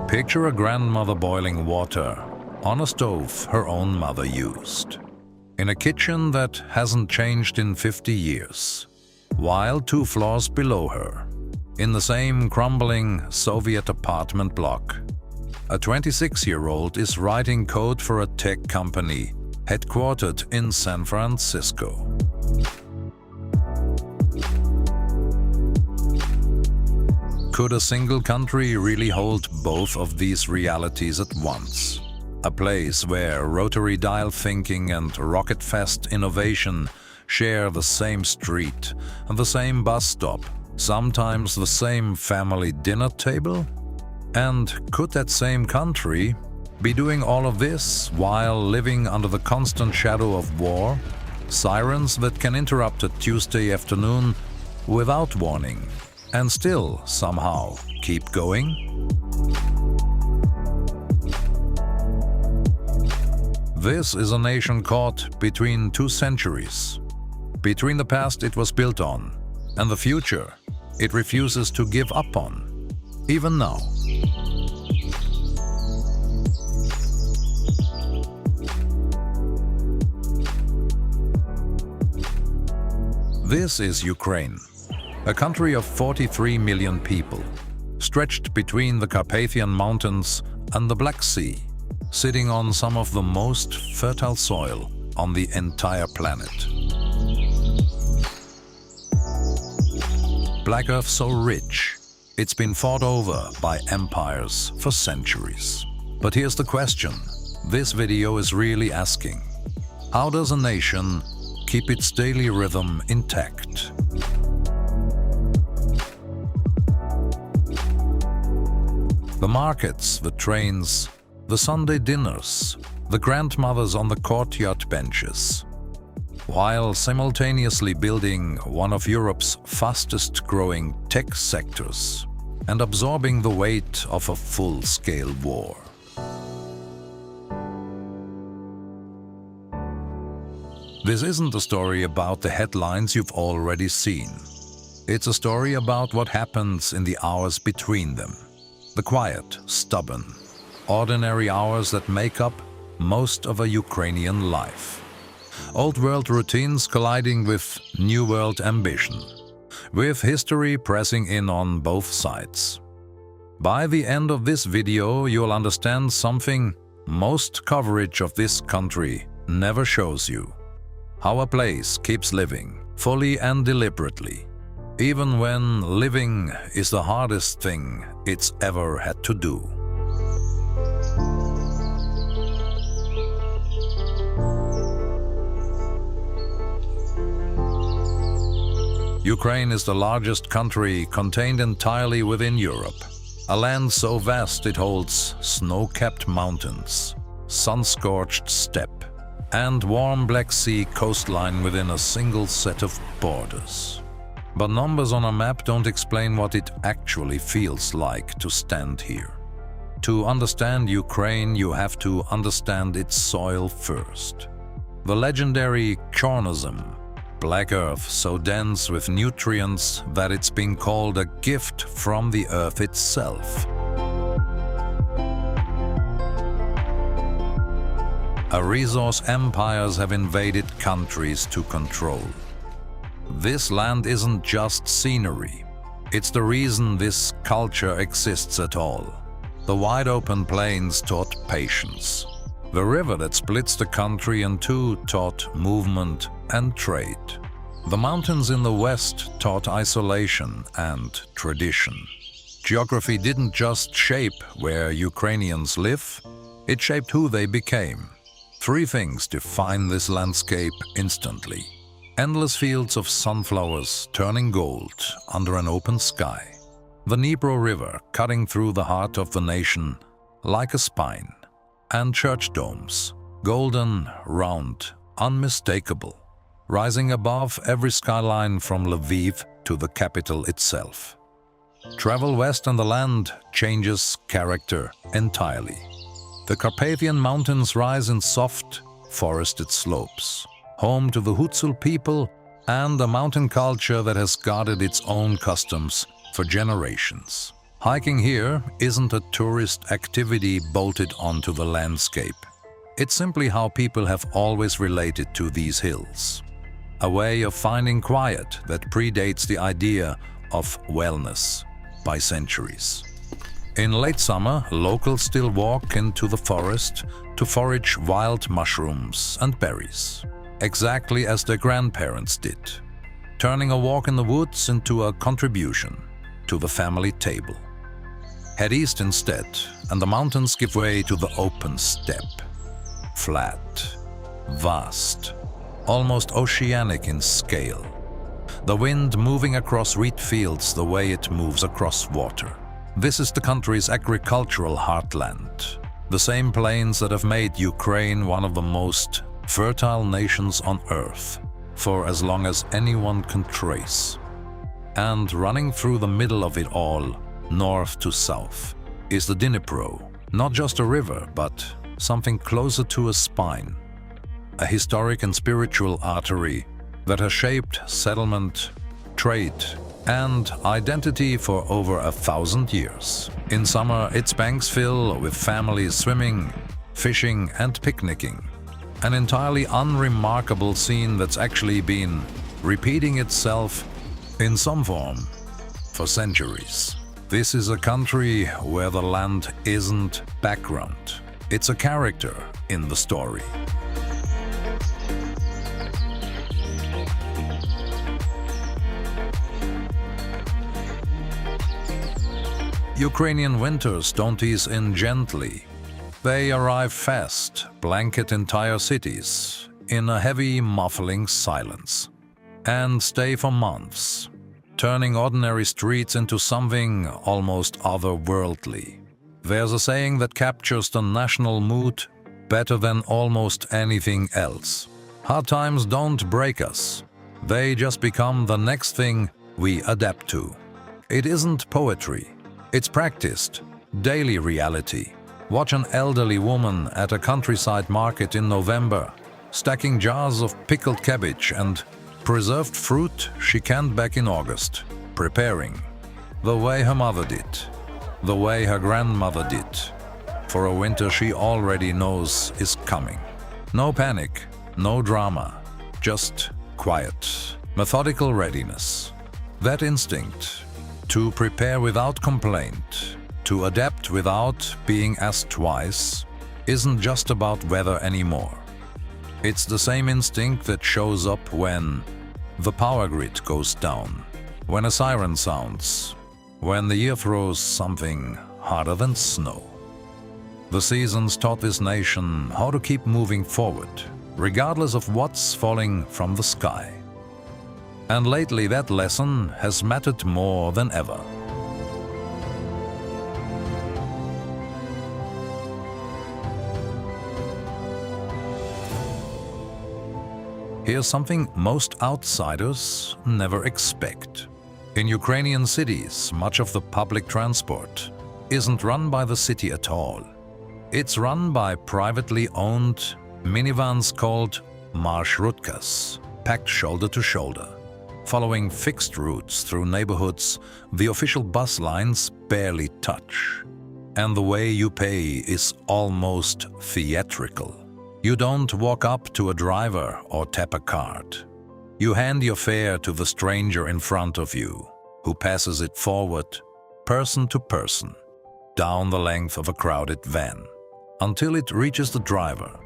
Picture a grandmother boiling water on a stove her own mother used, in a kitchen that hasn't changed in 50 years, while 2 floors below her, in the same crumbling Soviet apartment block, a 26-year-old is writing code for a tech company headquartered in San Francisco. Could a single country really hold both of these realities at once? A place where rotary dial thinking and rocket-fast innovation share the same street and the same bus stop, sometimes the same family dinner table? And could that same country be doing all of this while living under the constant shadow of war, sirens that can interrupt a Tuesday afternoon without warning, and still somehow keep going? This is a nation caught between 2 centuries, between the past it was built on and the future it refuses to give up on, even now. This is Ukraine, a country of 43 million people, stretched between the Carpathian Mountains and the Black Sea, sitting on some of the most fertile soil on the entire planet. Black Earth so rich, it's been fought over by empires for centuries. But here's the question this video is really asking: how does a nation keep its daily rhythm intact? The markets, the trains, the Sunday dinners, the grandmothers on the courtyard benches, while simultaneously building one of Europe's fastest-growing tech sectors and absorbing the weight of a full-scale war. This isn't a story about the headlines you've already seen. It's a story about what happens in the hours between them. The quiet, stubborn, ordinary hours that make up most of a Ukrainian life. Old world routines colliding with new world ambition, with history pressing in on both sides. By the end of this video, you'll understand something most coverage of this country never shows you: how a place keeps living, fully and deliberately, even when living is the hardest thing it's ever had to do. Ukraine is the largest country contained entirely within Europe, a land so vast it holds snow-capped mountains, sun-scorched steppe, and warm Black Sea coastline within a single set of borders. But numbers on a map don't explain what it actually feels like to stand here. To understand Ukraine, you have to understand its soil first. The legendary chornism, Black Earth so dense with nutrients that it's been called a gift from the earth itself. A resource empires have invaded countries to control. This land isn't just scenery. It's the reason this culture exists at all. The wide-open plains taught patience. The river that splits the country in two taught movement and trade. The mountains in the west taught isolation and tradition. Geography didn't just shape where Ukrainians live, it shaped who they became. 3 things define this landscape instantly. Endless fields of sunflowers turning gold under an open sky. The Dnipro River cutting through the heart of the nation like a spine. And church domes, golden, round, unmistakable, rising above every skyline from Lviv to the capital itself. Travel west and the land changes character entirely. The Carpathian Mountains rise in soft, forested slopes, home to the Hutsul people and a mountain culture that has guarded its own customs for generations. Hiking here isn't a tourist activity bolted onto the landscape. It's simply how people have always related to these hills. A way of finding quiet that predates the idea of wellness by centuries. In late summer, locals still walk into the forest to forage wild mushrooms and berries, exactly as their grandparents did, turning a walk in the woods into a contribution to the family table. Head east instead, and the mountains give way to the open steppe. Flat, vast, almost oceanic in scale. The wind moving across wheat fields the way it moves across water. This is the country's agricultural heartland, the same plains that have made Ukraine one of the most fertile nations on earth for as long as anyone can trace. And running through the middle of it all, north to south, is the Dnipro, not just a river, but something closer to a spine, a historic and spiritual artery that has shaped settlement, trade, and identity for over 1,000 years. In summer, its banks fill with families swimming, fishing, and picnicking. An entirely unremarkable scene that's actually been repeating itself in some form for centuries. This is a country where the land isn't background. It's a character in the story. Ukrainian winters don't ease in gently. They arrive fast, blanket entire cities in a heavy, muffling silence, and stay for months, turning ordinary streets into something almost otherworldly. There's a saying that captures the national mood better than almost anything else. Hard times don't break us. They just become the next thing we adapt to. It isn't poetry. It's practiced, daily reality. Watch an elderly woman at a countryside market in November, stacking jars of pickled cabbage and preserved fruit she canned back in August, preparing, the way her mother did, the way her grandmother did, for a winter she already knows is coming. No panic, no drama, just quiet, methodical readiness. That instinct to prepare without complaint, to adapt without being asked twice, isn't just about weather anymore. It's the same instinct that shows up when the power grid goes down, when a siren sounds, when the year throws something harder than snow. The seasons taught this nation how to keep moving forward, regardless of what's falling from the sky. And lately that lesson has mattered more than ever. Here's something most outsiders never expect. In Ukrainian cities, much of the public transport isn't run by the city at all. It's run by privately owned minivans called marshrutkas, packed shoulder to shoulder, following fixed routes through neighborhoods the official bus lines barely touch. And the way you pay is almost theatrical. You don't walk up to a driver or tap a card. You hand your fare to the stranger in front of you, who passes it forward, person to person, down the length of a crowded van, until it reaches the driver,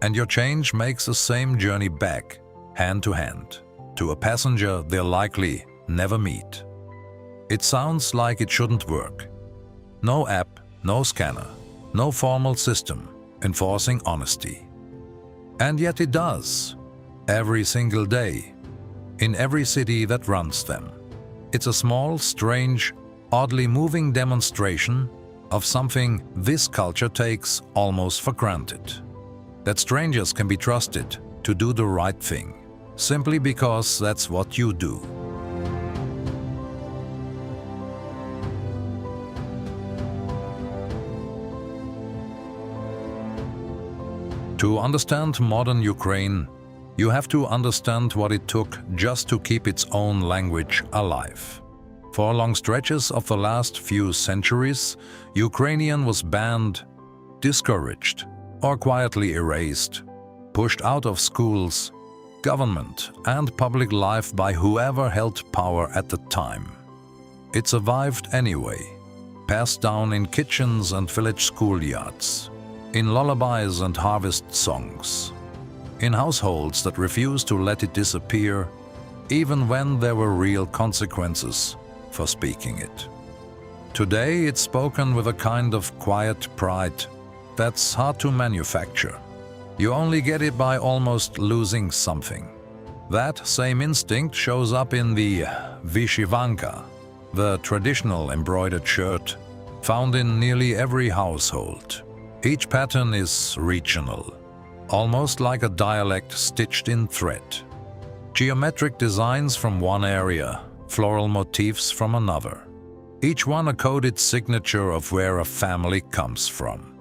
and your change makes the same journey back, hand to hand, to a passenger they'll likely never meet. It sounds like it shouldn't work. No app, no scanner, no formal system enforcing honesty. And yet it does, every single day, in every city that runs them. It's a small, strange, oddly moving demonstration of something this culture takes almost for granted. That strangers can be trusted to do the right thing, simply because that's what you do. To understand modern Ukraine, you have to understand what it took just to keep its own language alive. For long stretches of the last few centuries, Ukrainian was banned, discouraged, or quietly erased, pushed out of schools, government, and public life by whoever held power at the time. It survived anyway, passed down in kitchens and village schoolyards, in lullabies and harvest songs, in households that refused to let it disappear, even when there were real consequences for speaking it. Today it's spoken with a kind of quiet pride that's hard to manufacture. You only get it by almost losing something. That same instinct shows up in the vyshyvanka, the traditional embroidered shirt found in nearly every household. Each pattern is regional, almost like a dialect stitched in thread. Geometric designs from one area, floral motifs from another. Each one a coded signature of where a family comes from.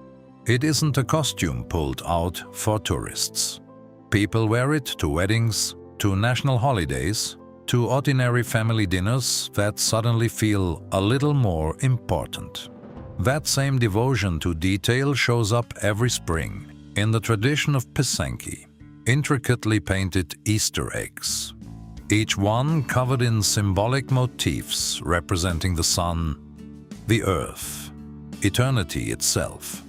It isn't a costume pulled out for tourists. People wear it to weddings, to national holidays, to ordinary family dinners that suddenly feel a little more important. That same devotion to detail shows up every spring in the tradition of Pisanki, intricately painted Easter eggs. Each one covered in symbolic motifs representing the sun, the earth, eternity itself.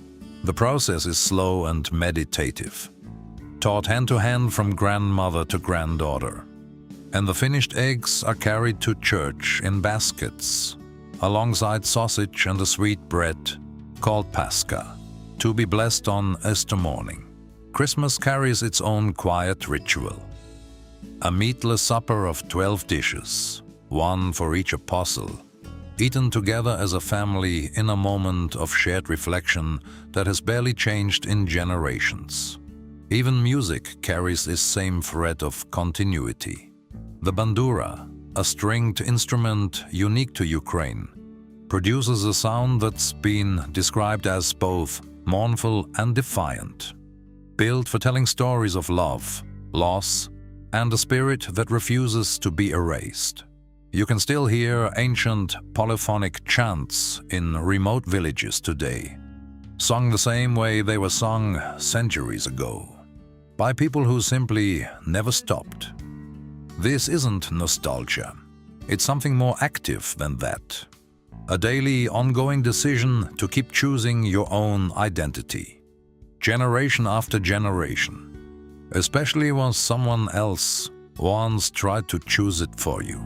The process is slow and meditative, taught hand to hand from grandmother to granddaughter. And the finished eggs are carried to church in baskets, alongside sausage and a sweet bread called Pascha, to be blessed on Easter morning. Christmas carries its own quiet ritual. A meatless supper of 12 dishes, one for each apostle, eaten together as a family in a moment of shared reflection that has barely changed in generations. Even music carries this same thread of continuity. The bandura, a stringed instrument unique to Ukraine, produces a sound that's been described as both mournful and defiant, built for telling stories of love, loss, and a spirit that refuses to be erased. You can still hear ancient polyphonic chants in remote villages today, sung the same way they were sung centuries ago, by people who simply never stopped. This isn't nostalgia. It's something more active than that. A daily, ongoing decision to keep choosing your own identity, generation after generation, especially when someone else once tried to choose it for you.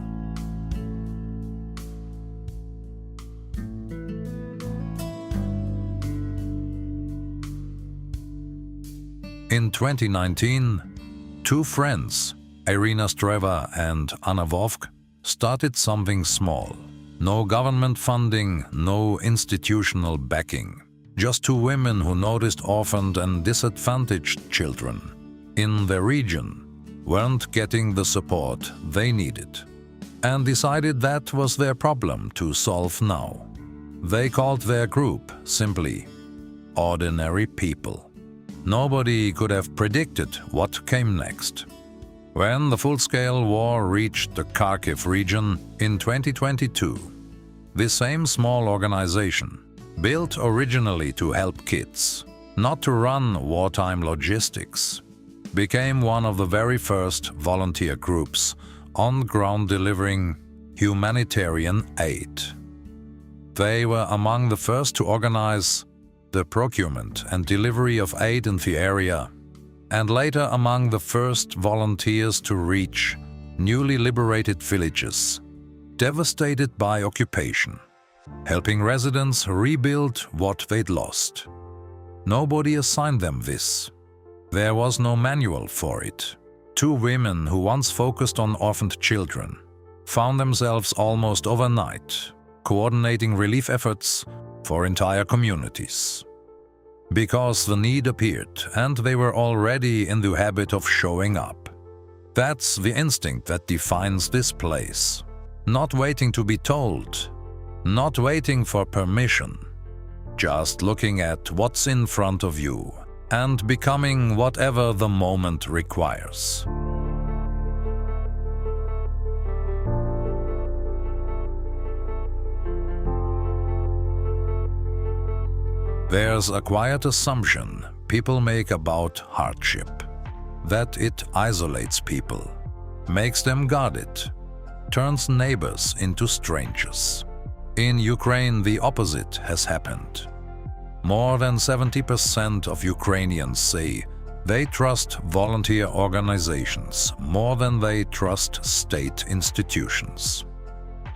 In 2019, two friends, Irina Streva and Anna Vovk, started something small. No government funding, no institutional backing. Just two women who noticed orphaned and disadvantaged children in their region weren't getting the support they needed, and decided that was their problem to solve now. They called their group simply Ordinary People. Nobody could have predicted what came next. When the full-scale war reached the Kharkiv region in 2022, this same small organization, built originally to help kids, not to run wartime logistics, became one of the very first volunteer groups on the ground delivering humanitarian aid. They were among the first to organize the procurement and delivery of aid in the area, and later among the first volunteers to reach newly liberated villages devastated by occupation, helping residents rebuild what they'd lost. Nobody assigned them this. There was no manual for it. Two women who once focused on orphaned children found themselves almost overnight coordinating relief efforts for entire communities. Because the need appeared and they were already in the habit of showing up. That's the instinct that defines this place. Not waiting to be told, not waiting for permission, just looking at what's in front of you and becoming whatever the moment requires. There's a quiet assumption people make about hardship, that it isolates people, makes them guarded, turns neighbors into strangers. In Ukraine, the opposite has happened. More than 70% of Ukrainians say they trust volunteer organizations more than they trust state institutions.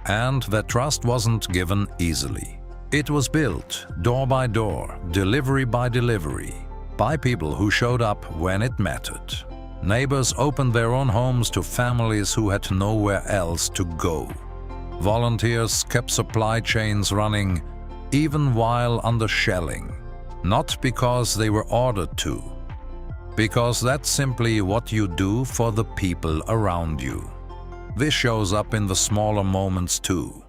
And that trust wasn't given easily. It was built door by door, delivery by delivery, by people who showed up when it mattered. Neighbors opened their own homes to families who had nowhere else to go. Volunteers kept supply chains running even while under shelling, not because they were ordered to, because that's simply what you do for the people around you. This shows up in the smaller moments too.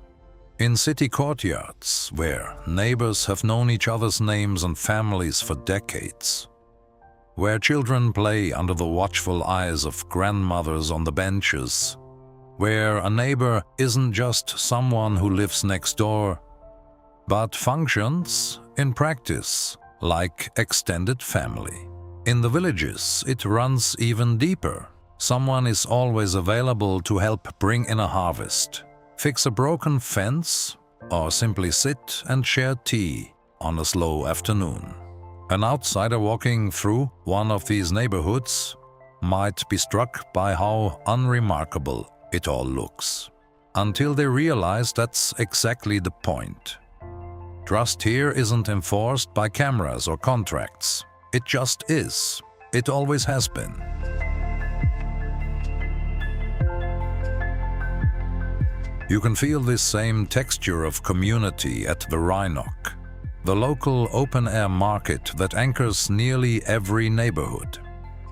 In city courtyards, where neighbors have known each other's names and families for decades. Where children play under the watchful eyes of grandmothers on the benches. Where a neighbor isn't just someone who lives next door, but functions, in practice, like extended family. In the villages, it runs even deeper. Someone is always available to help bring in a harvest, fix a broken fence, or simply sit and share tea on a slow afternoon. An outsider walking through one of these neighborhoods might be struck by how unremarkable it all looks, until they realize that's exactly the point. Trust here isn't enforced by cameras or contracts. It just is. It always has been. You can feel this same texture of community at the Rhinoc, the local open-air market that anchors nearly every neighborhood.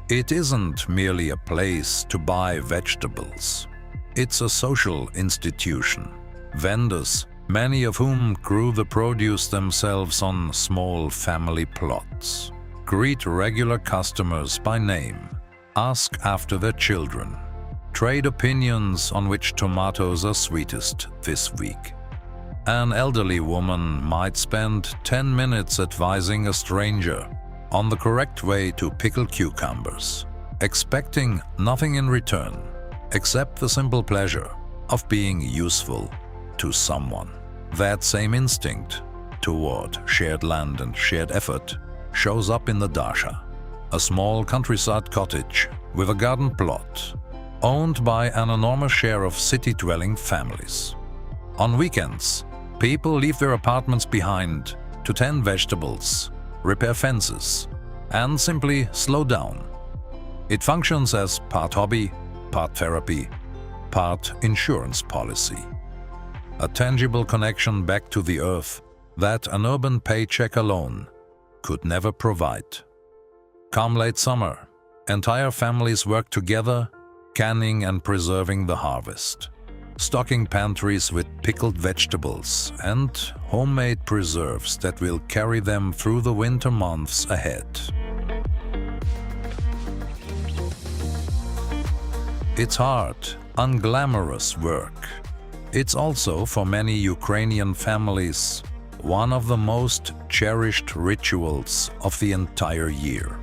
It isn't merely a place to buy vegetables. It's a social institution. Vendors, many of whom grew the produce themselves on small family plots, greet regular customers by name, ask after their children, trade opinions on which tomatoes are sweetest this week. An elderly woman might spend 10 minutes advising a stranger on the correct way to pickle cucumbers, expecting nothing in return except the simple pleasure of being useful to someone. That same instinct toward shared land and shared effort shows up in the Dasha, a small countryside cottage with a garden plot owned by an enormous share of city-dwelling families. On weekends, people leave their apartments behind to tend vegetables, repair fences, and simply slow down. It functions as part hobby, part therapy, part insurance policy. A tangible connection back to the earth that an urban paycheck alone could never provide. Come late summer, entire families work together, canning and preserving the harvest, stocking pantries with pickled vegetables and homemade preserves that will carry them through the winter months ahead. It's hard, unglamorous work. It's also, for many Ukrainian families, one of the most cherished rituals of the entire year.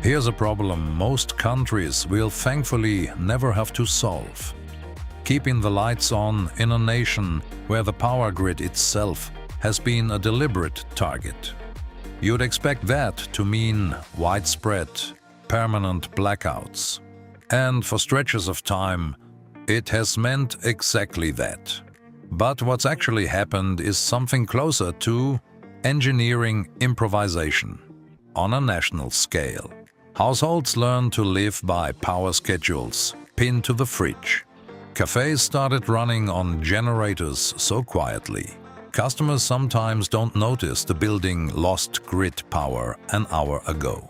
Here's a problem most countries will thankfully never have to solve. Keeping the lights on in a nation where the power grid itself has been a deliberate target. You'd expect that to mean widespread, permanent blackouts. And for stretches of time, it has meant exactly that. But what's actually happened is something closer to engineering improvisation on a national scale. Households learn to live by power schedules pinned to the fridge. Cafes started running on generators so quietly. Customers sometimes don't notice the building lost grid power an hour ago.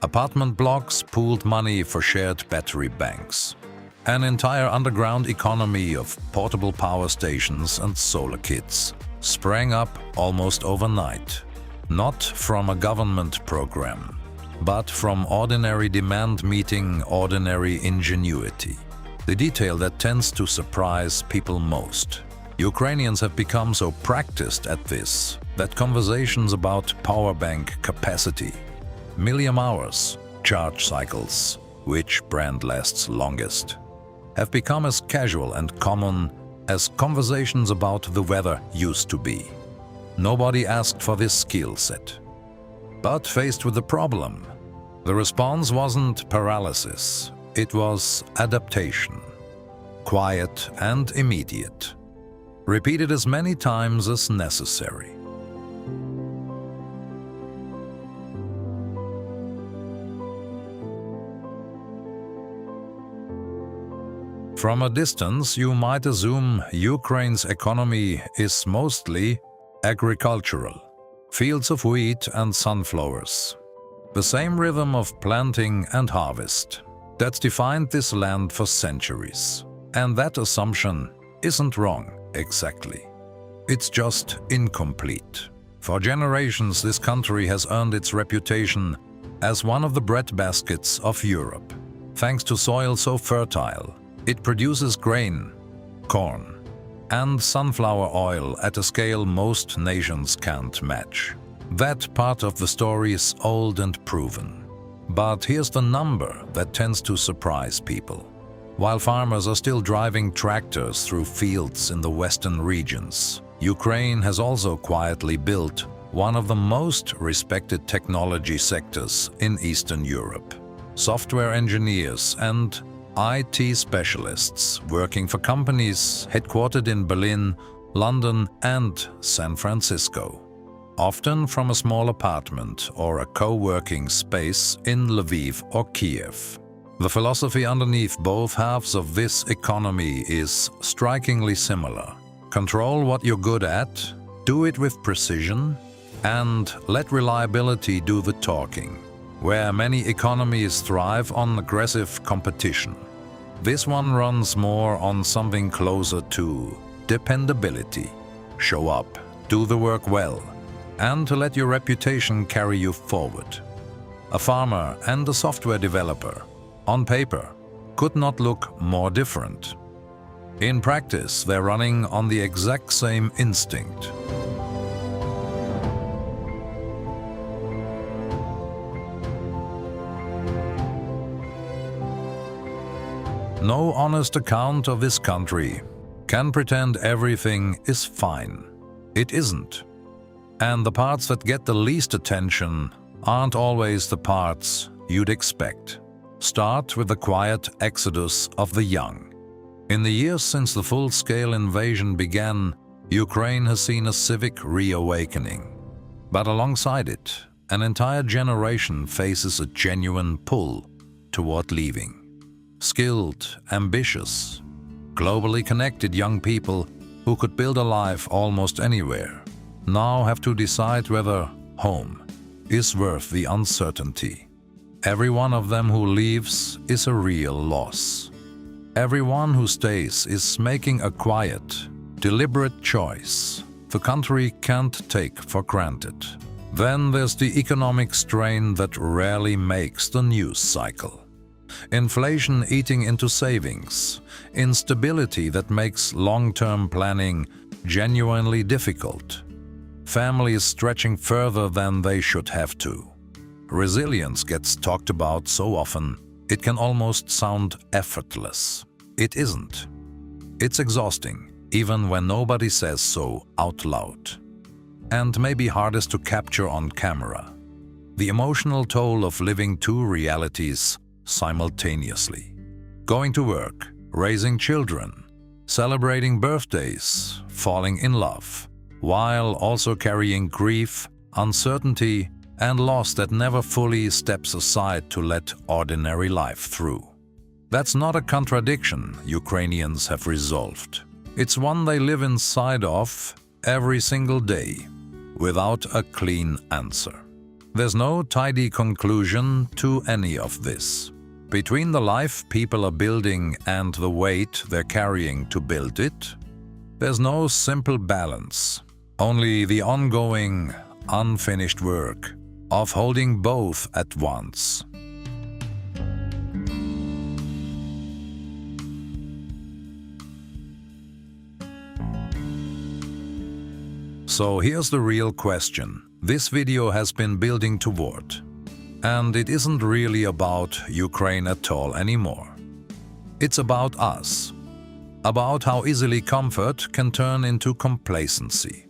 Apartment blocks pooled money for shared battery banks. An entire underground economy of portable power stations and solar kits sprang up almost overnight, not from a government program, but from ordinary demand meeting ordinary ingenuity. The detail that tends to surprise people most. Ukrainians have become so practiced at this that conversations about power bank capacity, milliamp hours, charge cycles, which brand lasts longest, have become as casual and common as conversations about the weather used to be. Nobody asked for this skill set. But faced with the problem, the response wasn't paralysis, it was adaptation. Quiet and immediate. Repeated as many times as necessary. From a distance, you might assume Ukraine's economy is mostly agricultural. Fields of wheat and sunflowers. The same rhythm of planting and harvest that's defined this land for centuries. And that assumption isn't wrong exactly. It's just incomplete. For generations, this country has earned its reputation as one of the breadbaskets of Europe. Thanks to soil so fertile, it produces grain, corn, and sunflower oil at a scale most nations can't match. That part of the story is old and proven. But here's the number that tends to surprise people. While farmers are still driving tractors through fields in the western regions, Ukraine has also quietly built one of the most respected technology sectors in Eastern Europe. Software engineers and IT specialists working for companies headquartered in Berlin, London, and San Francisco. Often from a small apartment or a co-working space in Lviv or Kiev. The philosophy underneath both halves of this economy is strikingly similar. Control what you're good at, do it with precision, and let reliability do the talking. Where many economies thrive on aggressive competition, this one runs more on something closer to dependability. Show up, do the work well, and to let your reputation carry you forward. A farmer and a software developer, on paper, could not look more different. In practice, they're running on the exact same instinct. No honest account of this country can pretend everything is fine. It isn't. And the parts that get the least attention aren't always the parts you'd expect. Start with the quiet exodus of the young. In the years since the full-scale invasion began, Ukraine has seen a civic reawakening. But alongside it, an entire generation faces a genuine pull toward leaving. Skilled, ambitious, globally connected young people who could build a life almost anywhere now have to decide whether home is worth the uncertainty. Every one of them who leaves is a real loss. Everyone who stays is making a quiet, deliberate choice the country can't take for granted. Then there's the economic strain that rarely makes the news cycle. Inflation eating into savings, instability that makes long-term planning genuinely difficult, families stretching further than they should have to. Resilience gets talked about so often, it can almost sound effortless. It isn't. It's exhausting, even when nobody says so out loud. And maybe hardest to capture on camera. The emotional toll of living two realities simultaneously. Going to work, raising children, celebrating birthdays, falling in love, while also carrying grief, uncertainty, and loss that never fully steps aside to let ordinary life through. That's not a contradiction Ukrainians have resolved. It's one they live inside of every single day, without a clean answer. There's no tidy conclusion to any of this. Between the life people are building and the weight they're carrying to build it, there's no simple balance, only the ongoing, unfinished work of holding both at once. So here's the real question this video has been building toward. And it isn't really about Ukraine at all anymore. It's about us. About how easily comfort can turn into complacency.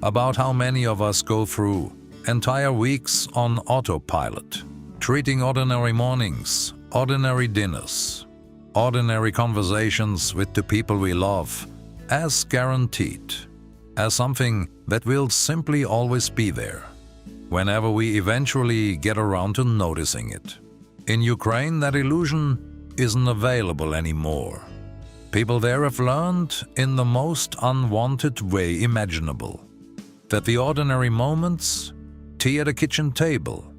About how many of us go through entire weeks on autopilot, treating ordinary mornings, ordinary dinners, ordinary conversations with the people we love as guaranteed, as something that will simply always be there, whenever we eventually get around to noticing it. In Ukraine, that illusion isn't available anymore. People there have learned, in the most unwanted way imaginable, that the ordinary moments, tea at a kitchen table,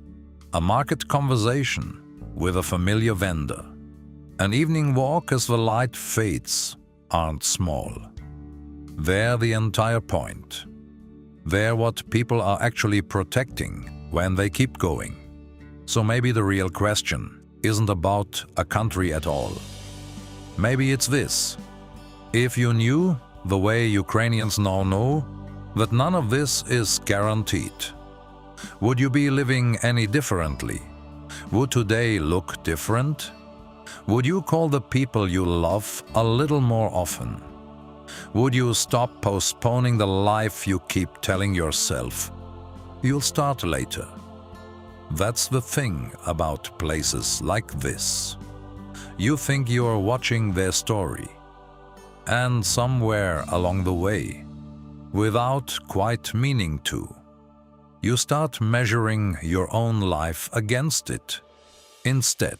a market conversation with a familiar vendor, an evening walk as the light fades, aren't small. They're the entire point. They're what people are actually protecting when they keep going. So maybe the real question isn't about a country at all. Maybe it's this. If you knew, the way Ukrainians now know, that none of this is guaranteed, would you be living any differently? Would today look different? Would you call the people you love a little more often? Would you stop postponing the life you keep telling yourself you'll start later? That's the thing about places like this. You think you're watching their story, and somewhere along the way, without quite meaning to, you start measuring your own life against it instead.